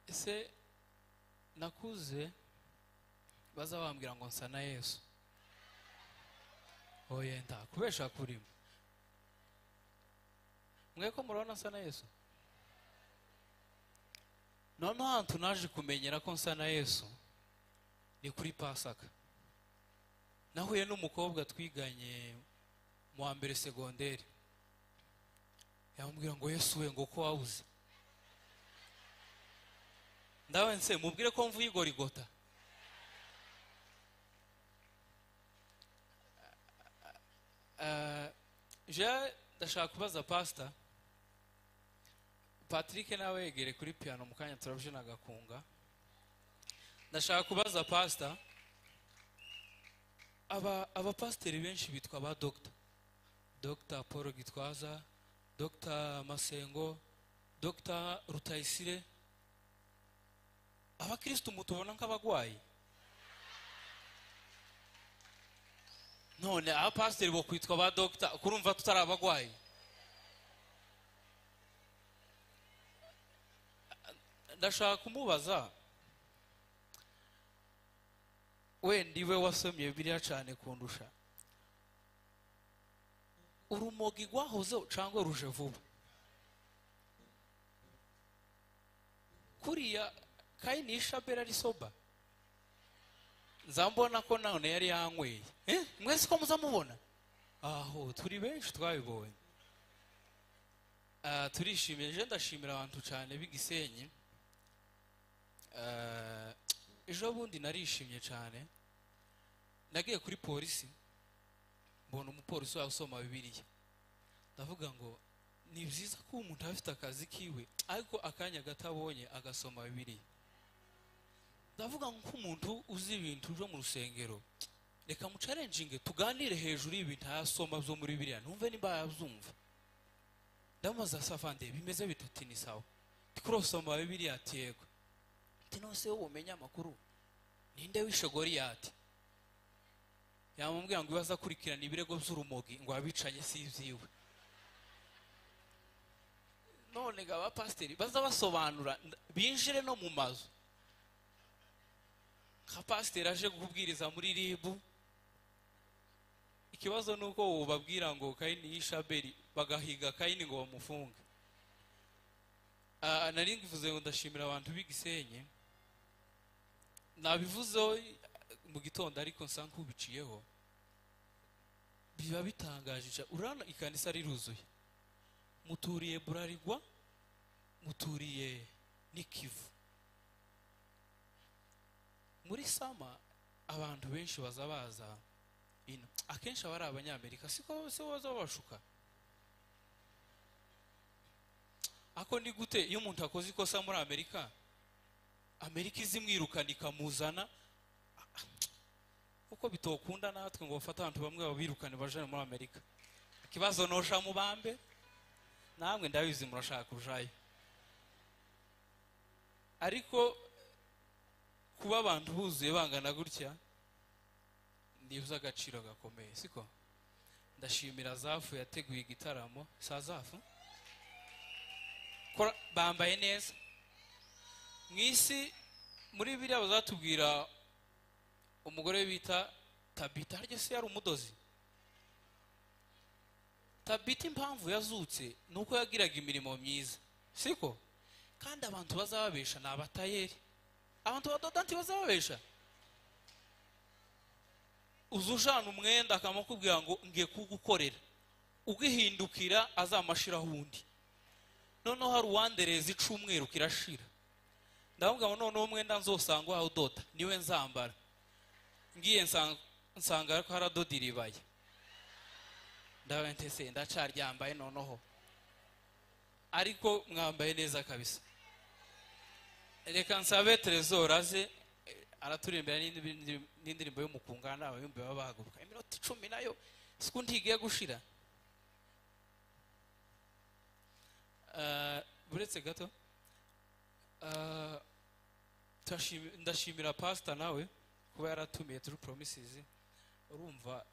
ese nakuze baza bambwira ngo nsa na Yesu. Oye nta kubesha kurimo. Mweko murabona nsa na Yesu? None hantu naje kumenyera ko nsa na Yesu ni kuri Pasaka. Nahuye n'umukobwa twiganye mu wa mbere segonderi. Yambwira ngo Yesu we ngo ko wabuze. Ndawe nse mubwire ko mvuye Igorigota. Je ndashaka kubaza pastor Patrick nawe yegere kuri piano mukanya turabujina gakunga. Ndashaka kubaza pastor aba pasteri benshi bitwa ba Dr. Paul Gitwaza, Dr. Masengo, Dr. Rutayisire. Abakristo mutubona nk'abagwayi. None aba pasteri bo kwitwa ba Dr. kurumva tutari abagwayi. Ndashaka kumubaza we ndiwe wasomye Bibiliya cyane kundusha. Urumogi gwahoze cyangwa ruje vuba? Kuriya Kaini Ishabera ari soba. Nzambona ko none yari yanyweye. Mwese ko muzamubona? Aho turi benshi twabibonye. Turishimye, je ndashimira abantu cyane b'igisenyi. Ejo bundi narishimye cyane. Nagiye kuri polisi. Mbona umupolisi wasoma Bibiliya. Ndavuga ngo ni byiza ko umuntu afite akazi kiwe ariko akanya gatabonye agasoma Bibiliya. Ndavuga ngo umuntu uzi ibintu byo mu rusengero reka mu challenge tuganire hejuru y'ibintu asoma byo muri Bibiliya numve nimba yazumva. Ndamaza safande bimeze bitatu ni sawa. Tikurosoma Bibiliya atiyego. Tinose ubumenya amakuru. Ninde wishe Goliyati? Yamubwira ngo ibaza kurikirana ibirego by'urumogi ngo abicanye si ivyiwe. None gaba pasteri baza basobanura binjire no mu mazu. Ka pasteri aje kubwiriza muri ribu. Ikibazo nuko ubabwira ngo Kaini Ishaberi bagahiga Kaini ngo bamufunge. Nari ngivuze ngo ndashimira abantu b'igisenye. Nabivuze mu gitondo ariko nsa nkubiciyeho. Biba bitangaje urana ikanisa riruzuye. Muturiye Burarigwa, muturiye Nikivu. Muri sama abantu benshi bazabaza ino. Akenshi abari abanyamerika siko se waza bashuka. Ako ndi gute iyo umuntu akoze ikosa muri Amerika? Amerika izimwirukana ikamuzana uko bitokunda natwe ngo bafata abantu bamwe babirukane bajane muri Amerika. Ikibazo nosha mu bambe namwe ndabizi murashaka kujayo. Ariko kuba abantu buzuye bangana gutya ndivuza agaciro gakomeye siko. Ndashimira Zafu yateguye igitaramo sa Zafu kora bambaye neza. Mwisi muri Bibiliya bazatubwira umugore bita Tabita haryo se yari umudozi. Tabita impamvu yazutse nuko yagiraga imirimo myiza siko. Kandi abantu bazababesha nabatayeri. Abantu badodanti bazababesha. Uzujana umwenda akamukubwira ngo ngiye kugukorera. Ugihindukira azamashiraho undi. Noneho hari uwandereza icumweru kirashira. Ndavuga ngo noneho umwenda nzosanga aho udoda niwe nzambara. Ngiye nsanga ko haradodira ibaye. Ndabente se ndacaryambaye noneho. Ariko mwambaye neza kabisa. Reka nsabe Trezor aze araturembera n'indirimbo y'umukungana abayumbe babahaguruka. Iminota 10 nayo sikundi igiye gushira. Buretse gato. Ndashimira pastor nawe kuba yaratumiye True Promises. Urumva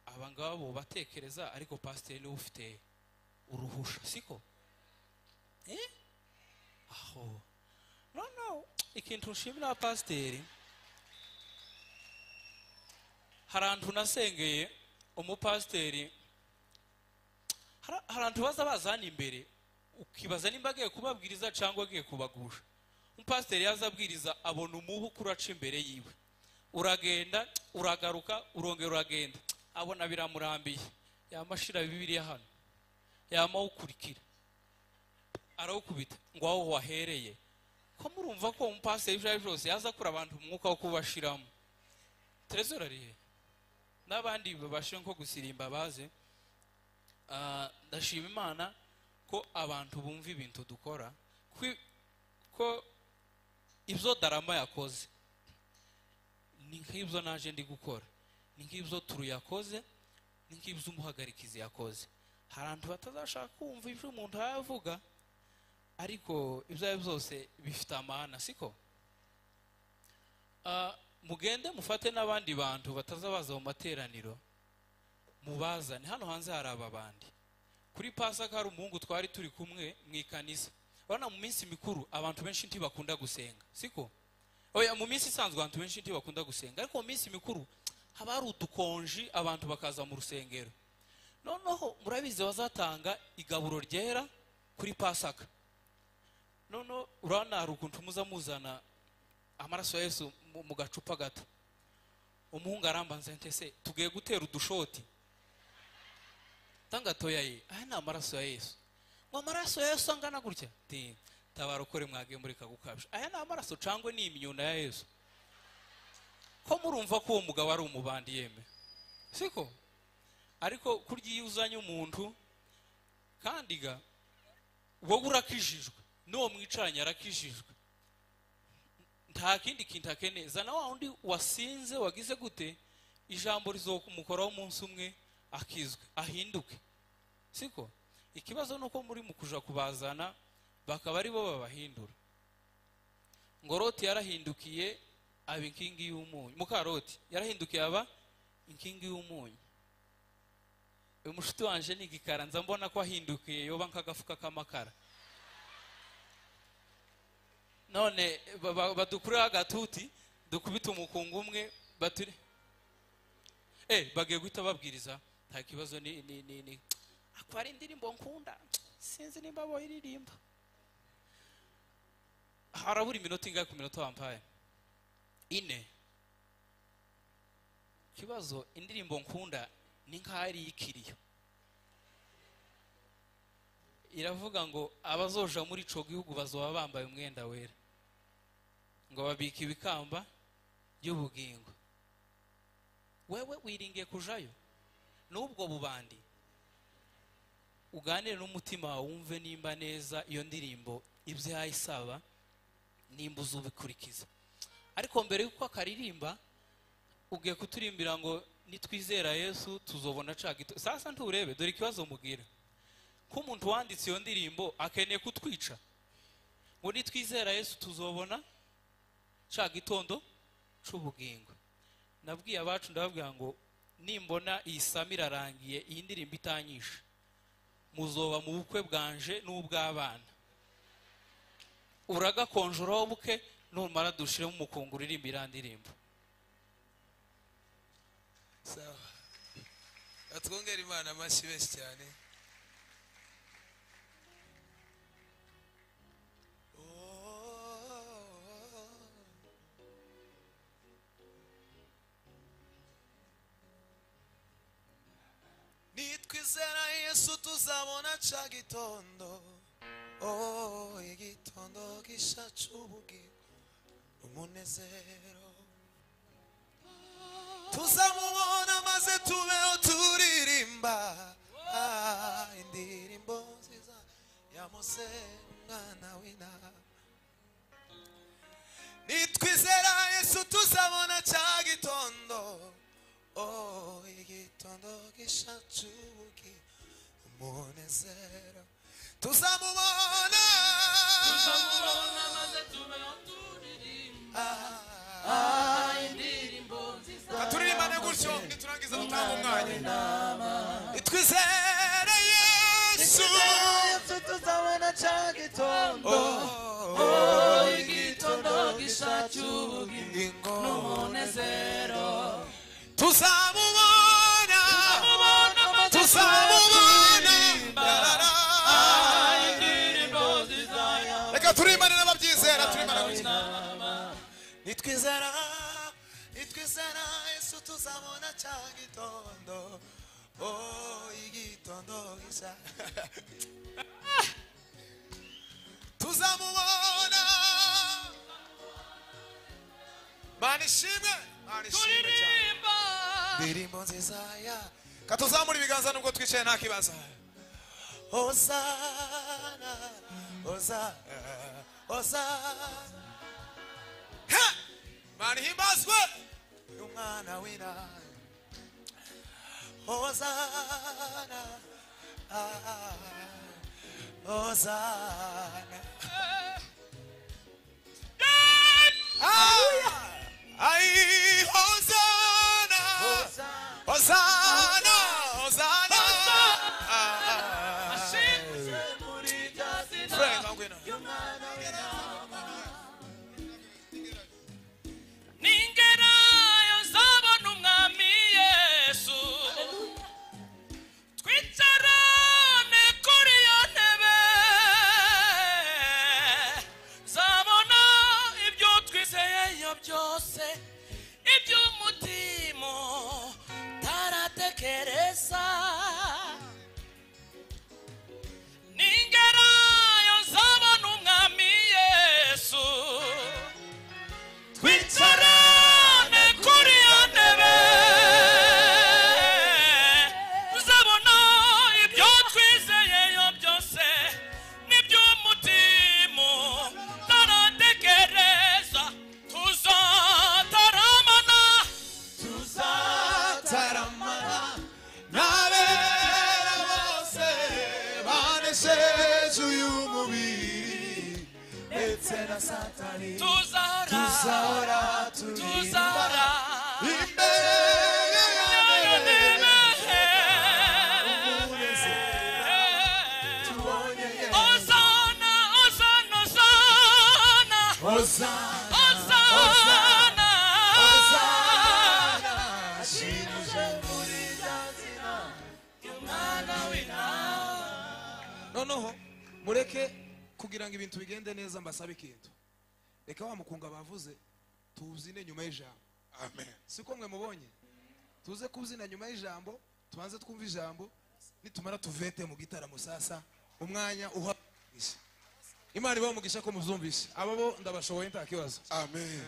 abangabo batekereza ariko pastor ni ufite uruhusha siko. Aho. No ikintu nshimira pasiteri hari ahantu nasengeye umupasiteri hari ahantu baza bazana imbere ukibaza nimba agiye kubabwiriza cyangwa agiye kubagusha. Umupasiteri yaza abwiriza abona umubu kuraca imbere yiwe, uragenda uragaruka urongera uragenda, abona biramurambiye, yamashira Bibiliya hano yamawukurikira arawukubita ngo aho wahereye. Ko murumva ko umupasiteri ibyo byose yaza kura abantu umwuka wo kubashiramo. Trezor arihe n'abandi babashe nko gusirimba baze. Ndashima Imana ko abantu bumva ibintu dukora, ko ibyo Darama yakoze ni nk'ibyo naje ndi gukora, ni nk'ibyo Turu yakoze, ni nk'ibyo umuhagarikizi yakoze. Hari abantu batazashaka kumva ibyo umuntu yavuga, ariko ibyo byose bifite amana, siko? Mugende mufate n'abandi bantu batazabaza mu materaniro, mubazane hano hanze. Hari aba bandi kuri Pasaka hari umuhungu twari turi kumwe mu ikanisa. Urabona mu minsi mikuru abantu benshi ntibakunda gusenga, siko? Oya, mu minsi isanzwe abantu benshi ntibakunda gusenga, ariko mu minsi mikuru haba hari udukonji abantu bakaza mu rusengero. Noneho murabizi bazatanga igaburo ryera kuri Pasaka. Noneho urabona hari ukuntu muza muzana amaraso ya Yesu mu gacupa gato. Umuhungu arambanza ntese tugiye gutera udushoti tangatoya ye, aya ni amaraso ya Yesu. Ngo amaraso ya Yesu angana gutya? Tabarokore mwage muri kagukabije, aya ni amaraso cangwe ni imyuna ya Yesu? Ko murumva ko uwo mugabo ari umubandi yeme, siko? Ariko kurya iyo uzanye umuntu kandi ga wowe urakijijwe n'uwo mwicaranye arakijijwe, nta kindi kintu akeneye. Zana wa undi wasinze wagize gute, ijambo rizokumukoraho umunsi umwe akizwe ahinduke, siko? Ikibazo nuko muri mukuja kubazana bakaba ari bo babahindura. Ngo Loti yarahindukiye aba inkingi y'umunyu, Mukaroti yarahindukiye aba inkingi y'umunyu. Uyu mushuti wanje ni igikara, nza mbona ko ahindukiye yoba nk'agafuka k'amakara. None badukurira agatuti dukubita umukungu umwe baturi bagiye guhita babwiriza. Nta kibazo ni akwari indirimbo nkunda, sinzi nimba boyiririmba. Harabura iminota ingahe ku minota wampaye? 4. Kibazo indirimbo nkunda ni nk'ari ikiriyo, iravuga ngo abazoja muri ico gihugu bazoba bambaye umwenda wera, ngo babika ibikamba by'ubugingo. Wewe wiringiye kujayo n'ubwo bubandi, uganire n'umutima wumve nimba neza iyo ndirimbo ibyo yayisaba nimba uzubikurikiza. Ariko mbere yuko akaririmba ugiye kuturimbira ngo nitwizera Yesu tuzobona cagito. Sasa nturebe, dore ikibazo mugira ko umuntu wanditse iyo ndirimbo akeneye kutwica ngo nitwizera Yesu tuzobona cagitondo c'ubugingo. Nabwiye abacu ndababwira ngo nimbona iyi Samira arangiye iyi ndirimbo itanyisha, muzoba mu bukwe bwanje n'ubw'abana. Uragakonjuraho buke numara dushiremo umukungu uririmba irandirimbo. Sawa, atwongera Imana amashyi benshi cyane. Nitwizera Yesu tuzabona ca gitondo, igitondo gisha c'ubugingo umunezero. Tuzamubona maze tubeho turirimba indirimbo nziza ya Mose mwana w'intama. Nitwizera Yesu tuzabona ca gitondo, igitondo gisha c'ubugingo umunezero. Tuzamubona maze tubeho turirimba indirimbo nziza. Turirimane gutyo niturangiza gutanga umwanya. Nitwizere Yesu tuzabona ca gitondo, igitondo reka turimane n'ababyizera turimane gukina nitwizera Yesu tuzabona cya gitondo igitondo gishya tuzamubona manishimwe cyane ndirimbo nziza ya katuzamura ibiganza nubwo twicaye nta kibazo Hosana Hosana Hosana mani himbazwe umwana w'Imana Hosana Hosana ay Hosana Hosana Hosana ningera yozabona umwami Yesu twicarane kuri iyo ntebe zabona ibyo twizeyeyo byose iby'umutima taratekereza ningera yozabona umwami Yesu twicarane kuri iyo ntebe tuzabona ibyo twizeyeyo byose n'iby'umutima taratekereza tuzataramana n'abera bose banesheje uyu mubiri ndetse na Satani tuzahora turirimba imbere yayo ntebe umunezero tubonye Hosana Hosana Hosana Hosana Hosana shinuje muri yazina umwana w'Imana noneho mureke kugira ngo ibintu bigende neza mbasabe ikintu reka wa mukunga bavuze tuzine nyuma y'ijambo amen siko mwe mubonye tuze kuzina nyuma y'ijambo tubanze twumva ijambo nitumara tuvete mu gitaramo sasa umwanya uhagije Imana ibamugisha ko muzumvisha abo bo ndabashoboye nta kibazo amen